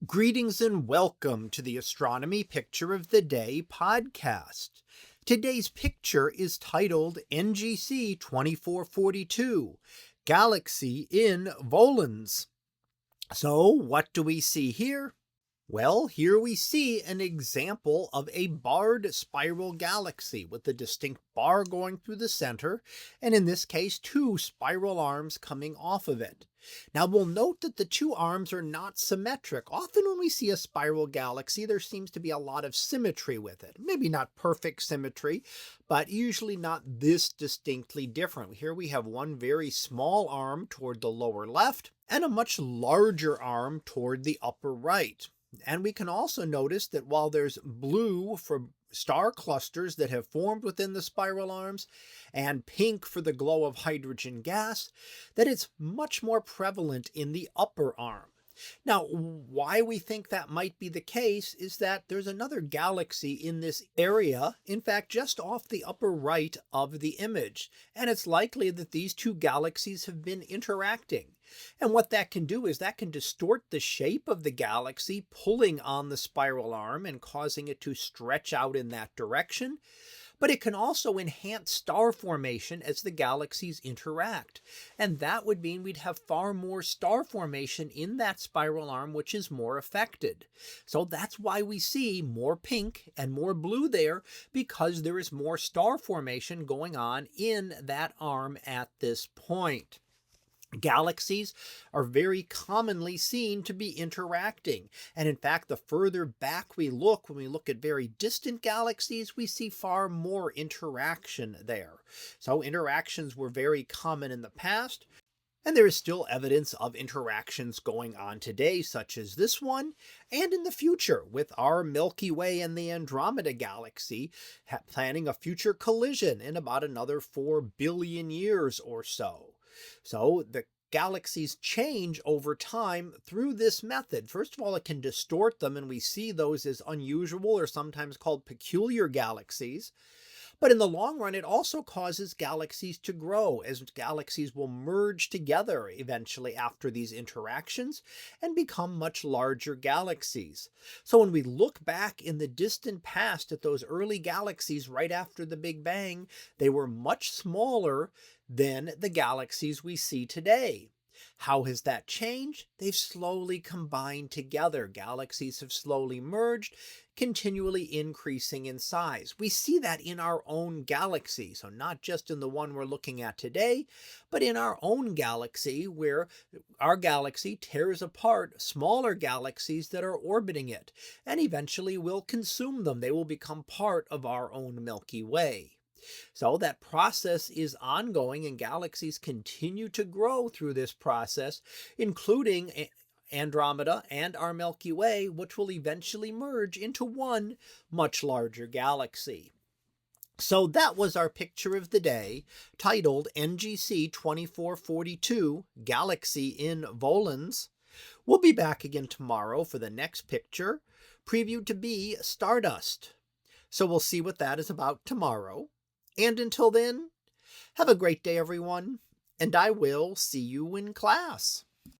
Greetings and welcome to the Astronomy Picture of the Day podcast. Today's picture is titled NGC 2442, Galaxy in Volans. So what do we see here? Well, here we see an example of a barred spiral galaxy with a distinct bar going through the center, and in this case, two spiral arms coming off of it. Now we'll note that the two arms are not symmetric. Often when we see a spiral galaxy, there seems to be a lot of symmetry with it. Maybe not perfect symmetry, but usually not this distinctly different. Here we have one very small arm toward the lower left and a much larger arm toward the upper right. And we can also notice that while there's blue for star clusters that have formed within the spiral arms and pink for the glow of hydrogen gas, that it's much more prevalent in the upper arm. Now, why we think that might be the case is that there's another galaxy in this area, in fact, just off the upper right of the image, and it's likely that these two galaxies have been interacting. And what that can do is that can distort the shape of the galaxy, pulling on the spiral arm and causing it to stretch out in that direction. But it can also enhance star formation as the galaxies interact. And that would mean we'd have far more star formation in that spiral arm, which is more affected. So that's why we see more pink and more blue there, because there is more star formation going on in that arm at this point. Galaxies are very commonly seen to be interacting, and in fact, the further back we look, when we look at very distant galaxies, we see far more interaction there. So interactions were very common in the past, and there is still evidence of interactions going on today, such as this one, and in the future with our Milky Way and the Andromeda Galaxy planning a future collision in about another 4 billion years or so. So the galaxies change over time through this method. First of all, it can distort them, and we see those as unusual or sometimes called peculiar galaxies. But in the long run, it also causes galaxies to grow, as galaxies will merge together eventually after these interactions and become much larger galaxies. So when we look back in the distant past at those early galaxies right after the Big Bang, they were much smaller than the galaxies we see today. How has that changed? They've slowly combined together. Galaxies have slowly merged, continually increasing in size. We see that in our own galaxy, so not just in the one we're looking at today, but in our own galaxy, where our galaxy tears apart smaller galaxies that are orbiting it, and eventually will consume them. They will become part of our own Milky Way. So that process is ongoing, and galaxies continue to grow through this process, including Andromeda and our Milky Way, which will eventually merge into one much larger galaxy. So that was our picture of the day, titled NGC 2442, Galaxy in Volans. We'll be back again tomorrow for the next picture, previewed to be Stardust. So we'll see what that is about tomorrow. And until then, have a great day, everyone, and I will see you in class.